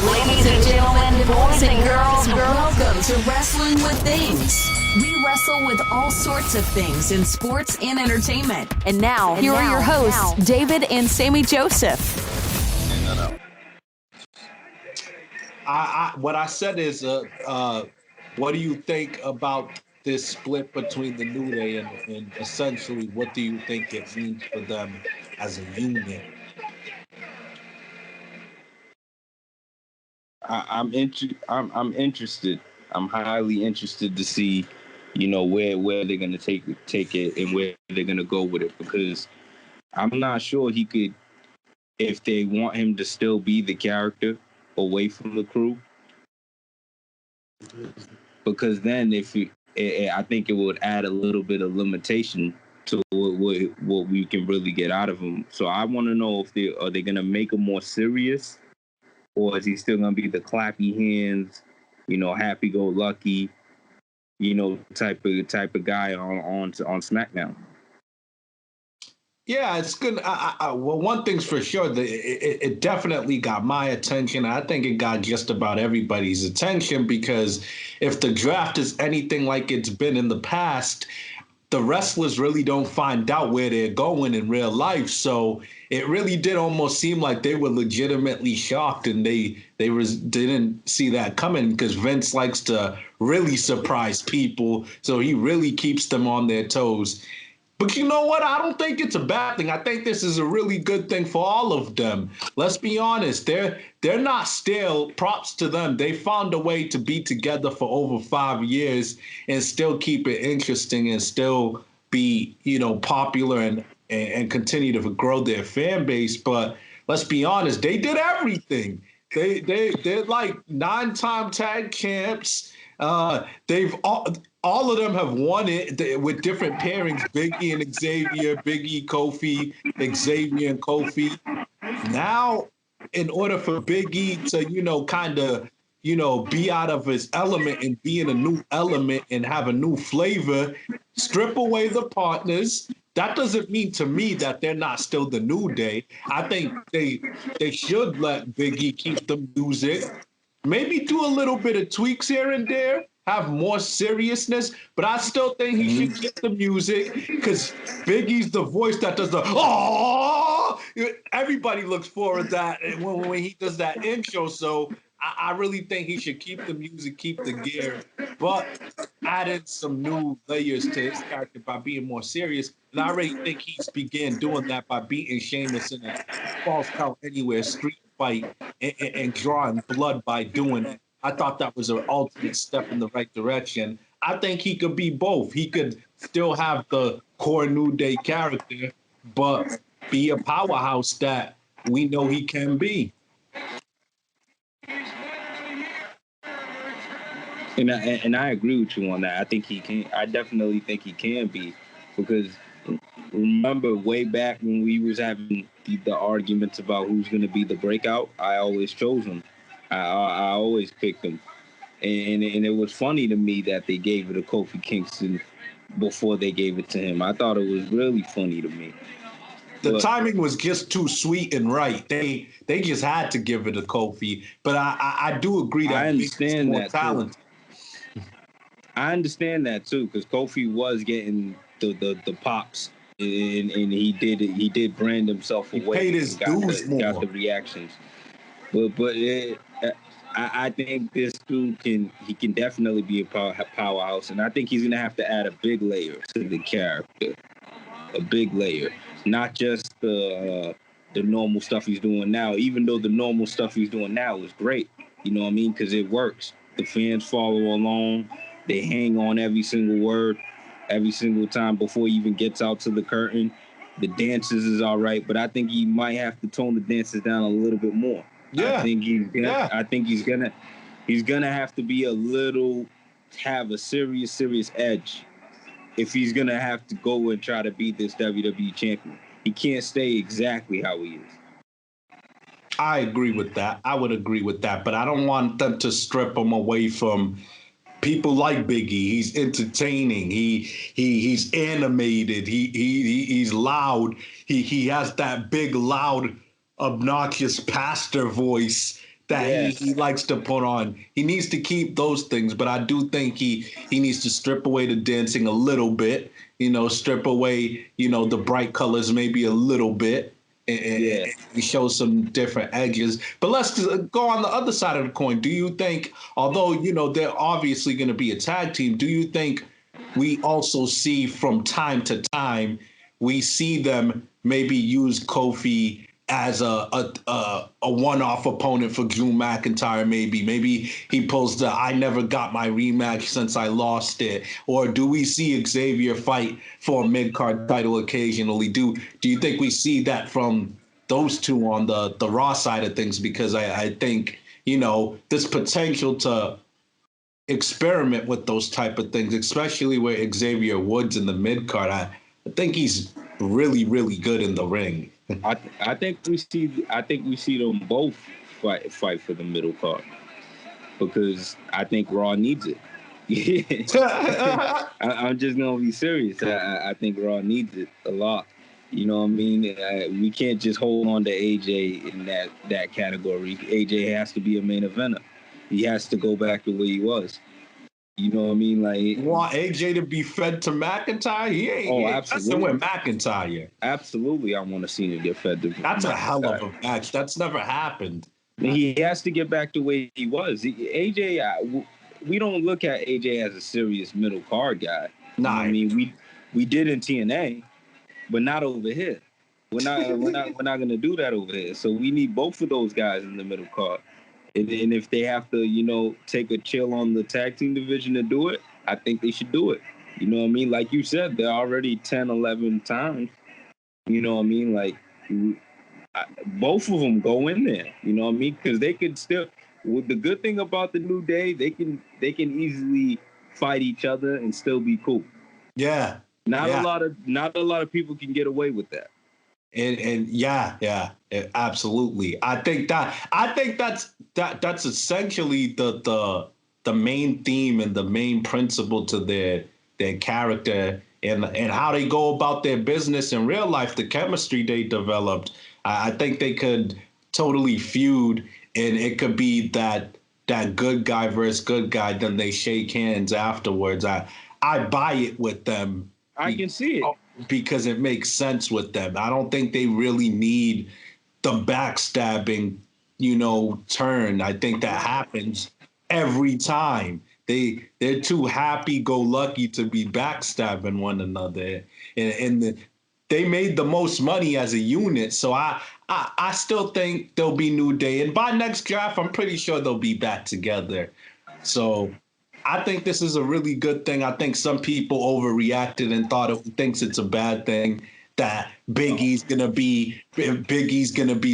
Ladies and gentlemen, boys and girls, welcome to Wrestling with Things. We wrestle with all sorts of things in sports and entertainment. And now, here are your hosts, David and Sammy Joseph. What I said is, what do you think about this split between the New Day and essentially what do you think it means for them as a unit? I'm interested. I'm highly interested to see, where they're gonna take it and where they're gonna go with it, because I'm not sure he could, if they want him to still be the character away from the crew, because then I think it would add a little bit of limitation to what we can really get out of him. So I want to know if they gonna make him more serious, or is he still gonna be the clappy hands, happy-go-lucky, type of guy on SmackDown? Yeah, it's good. Well, one thing's for sure, it definitely got my attention. I think it got just about everybody's attention, because if the draft is anything like it's been in the past, the wrestlers really don't find out where they're going in real life. So it really did almost seem like they were legitimately shocked, and they didn't see that coming, because Vince likes to really surprise people. So he really keeps them on their toes. But you know what? I don't think it's a bad thing. I think this is a really good thing for all of them. Let's be honest. They're not stale. Props to them. They found a way to be together for over 5 years and still keep it interesting and still be, popular and continue to grow their fan base. But let's be honest. They did everything. They're like 9-time tag champs. They've all of them have won it with different pairings: Biggie and Xavier, Biggie, Kofi, Xavier and Kofi. Now, in order for Biggie to, kind of, be out of his element and be in a new element and have a new flavor, strip away the partners. That doesn't mean to me that they're not still the New Day. I think they should let Biggie keep the music. Maybe do a little bit of tweaks here and there, have more seriousness, but I still think he should keep the music, because Biggie's the voice that does the oh. Everybody looks forward to that when he does that intro. So I really think he should keep the music, keep the gear, but added some new layers to his character by being more serious. And I already think he's began doing that by beating Sheamus in a Falls Count Anywhere street fight and drawing blood by doing it. I thought that was an ultimate step in the right direction. I think he could be both. He could still have the core New Day character, but be a powerhouse that we know he can be. And I agree with you on that. I think he can. I definitely think he can be, because remember way back when we was having the arguments about who's going to be the breakout, I always chose him. I always picked him. And it was funny to me that they gave it to Kofi Kingston before they gave it to him. I thought it was really funny to me. The timing was just too sweet and right. They just had to give it to Kofi. But I do agree that I understand more that talented. Too. I understand that too, because Kofi was getting the pops, and he did brand himself away. He paid his dues more. Got the reactions, but I think this dude can definitely be a powerhouse, and I think he's gonna have to add a big layer to the character, a big layer, not just the normal stuff he's doing now. Even though the normal stuff he's doing now is great, you know what I mean, because it works. The fans follow along. They hang on every single word, every single time before he even gets out to the curtain. The dances is all right, but I think he might have to tone the dances down a little bit more. Yeah. I think he's gonna have to be have a serious edge if he's gonna have to go and try to beat this WWE champion. He can't stay exactly how he is. I agree with that. I would agree with that, but I don't want them to strip him away from people like Biggie. He's entertaining. He's animated. He's loud. He has that big, loud, obnoxious pastor voice that he likes to put on. He needs to keep those things, but I do think he needs to strip away the dancing a little bit, strip away, the bright colors maybe a little bit and show some different edges. But let's go on the other side of the coin. Do you think, although, they're obviously going to be a tag team, do you think we also see from time to time, we see them maybe use Kofi as a one-off opponent for Drew McIntyre? Maybe he pulls the "I never got my rematch since I lost it," or do we see Xavier fight for a mid-card title occasionally? Do you think we see that from those two on the Raw side of things? Because I think this potential to experiment with those type of things, especially with Xavier Woods in the mid-card. I think he's really, really good in the ring. I think we see them both fight for the middle card, because I think Raw needs it. I'm just gonna be serious. I think Raw needs it a lot. You know what I mean? We can't just hold on to AJ in that category. AJ has to be a main eventer. He has to go back to where he was. You know what I mean? Like, you want AJ to be fed to McIntyre? He ain't messing with McIntyre. Absolutely, I want to see him get fed to. That's a hell of a match. That's never happened. He has to get back to where he was. AJ, we don't look at AJ as a serious middle card guy. Nah, I mean, we did in TNA, but not over here. We're not gonna do that over here. So we need both of those guys in the middle card. And if they have to, take a chill on the tag team division to do it, I think they should do it. You know what I mean? Like you said, they're already 10, 11 times. You know what I mean? Like, both of them go in there. You know what I mean? Because they can still. Well, the good thing about the New Day, they can easily fight each other and still be cool. Yeah. Not a lot of people can get away with that. And yeah, absolutely. I think that's essentially the main theme and the main principle to their character and how they go about their business in real life. The chemistry they developed, I think they could totally feud, and it could be that good guy versus good guy. Then they shake hands afterwards. I buy it with them. I can see it. Because it makes sense with them. I don't think they really need the backstabbing, turn. I think that happens every time. They're too happy-go-lucky to be backstabbing one another, and they made the most money as a unit. So I still think they'll be New Day, and by next draft, I'm pretty sure they'll be back together. So I think this is a really good thing. I think some people overreacted and thinks it's a bad thing that Big E's gonna be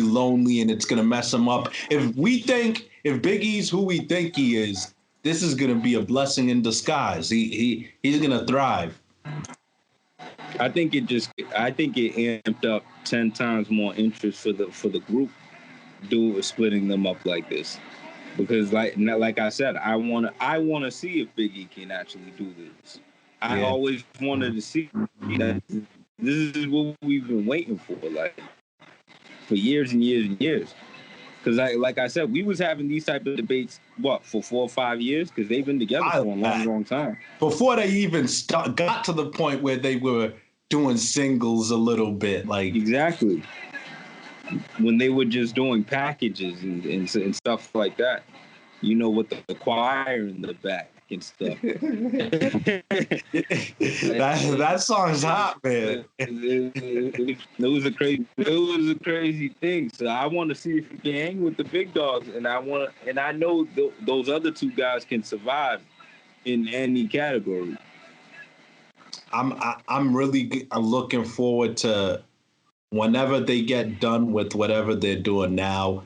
lonely and it's gonna mess him up. If Big E's who we think he is, this is gonna be a blessing in disguise. He's gonna thrive. I think it amped up 10 times more interest for the group splitting them up like this. Because like I said, I wanna see if Big E can actually do this. I always wanted to see that. This is what we've been waiting for, for years and years and years. Because like I said, we was having these type of debates for 4 or 5 years, because they've been together for a long time. Before they even got to the point where they were doing singles a little bit, like exactly. When they were just doing packages and stuff like that, with the choir in the back and stuff. that song's hot, man. It was a crazy thing. So I want to see if you can hang with the big dogs, and I know those other two guys can survive in any category. I'm really looking forward to whenever they get done with whatever they're doing now.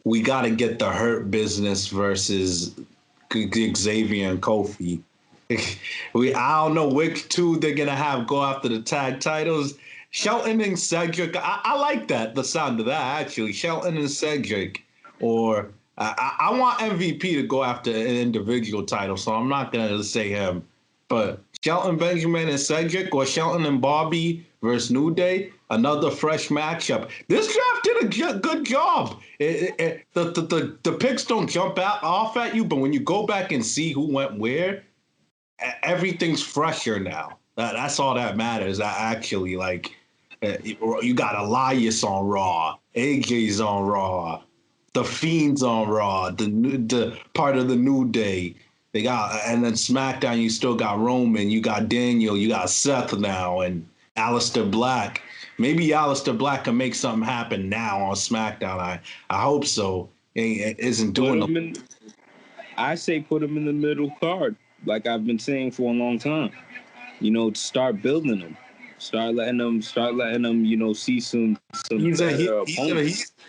We got to get the Hurt Business versus Xavier and Kofi. I don't know which two they're gonna have go after the tag titles. Shelton and Cedric. I like that, the sound of that actually. Shelton and Cedric, or I want MVP to go after an individual title, so I'm not gonna say him. But Shelton Benjamin and Cedric, or Shelton and Bobby versus New Day. another fresh matchup. This draft did a good job. The picks don't jump off at you, but when you go back and see who went where, everything's fresher now. That's all that matters. Actually, like you got Elias on Raw, AJ's on Raw, the Fiend's on Raw, the part of the New Day. They got, and then SmackDown, you still got Roman, you got Daniel, you got Seth now, and Aleister Black. Maybe Aleister Black can make something happen now on SmackDown. I hope so. He isn't doing I say put him in the middle card, like I've been saying for a long time. Start building them. Start letting them, see some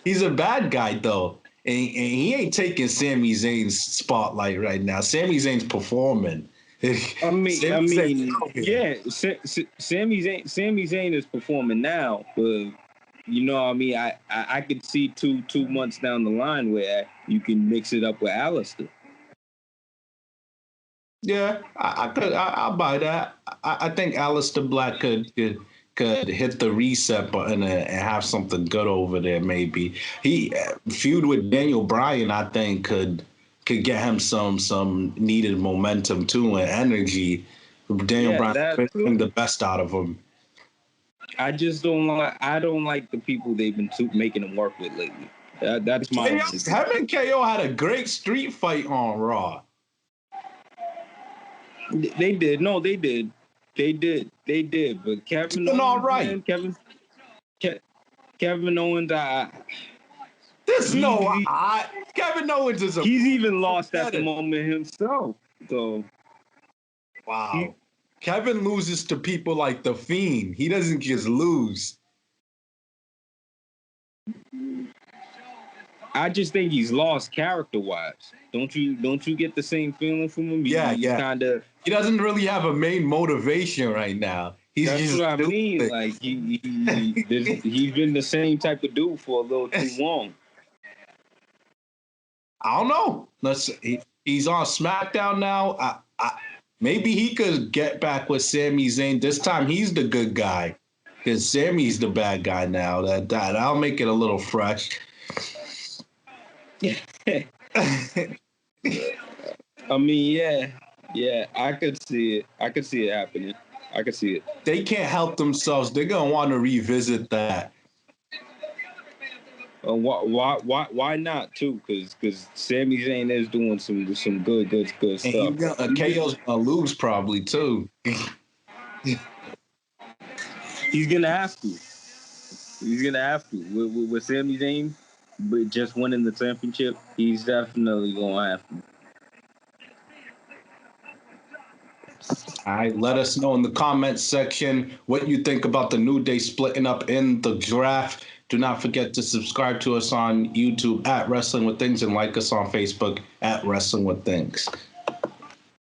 he's a bad guy, though. And he ain't taking Sami Zayn's spotlight right now. Sami Zayn's performing. Sami Zayn is performing now, but I could see two months down the line where you can mix it up with Aleister. Yeah, I'll buy that. I think Aleister Black could hit the reset button and have something good over there. Maybe he feud with Daniel Bryan. I think could get him some needed momentum too and energy. Daniel Bryan bring the best out of him. I just don't like. I don't like the people they've been making him work with lately. That's my. Him and KO had a great street fight on Raw. They did. No, they did. They did. But Kevin Owens, all right. Man, Kevin Owens, Kevin Owens is he's even lost at the moment himself. So, wow. Kevin loses to people like The Fiend. He doesn't just lose. I just think he's lost character-wise. Don't you get the same feeling from him? Yeah. He doesn't really have a main motivation right now. That's what I mean. Like he's been the same type of dude for a little too long. I don't know. He's on SmackDown now. Maybe he could get back with Sami Zayn. This time he's the good guy, because Sami's the bad guy now. That'll make it a little fresh. I mean, yeah, I could see it. I could see it happening. I could see it. They can't help themselves. They're gonna want to revisit that. Why not too? Because Sami Zayn is doing some good stuff. And KO's gonna lose probably too. He's gonna have to. With Sami Zayn, but just winning the championship, he's definitely gonna have to. All right, let us know in the comments section what you think about the New Day splitting up in the draft. Do not forget to subscribe to us on YouTube at Wrestling with Things and like us on Facebook at Wrestling with Things.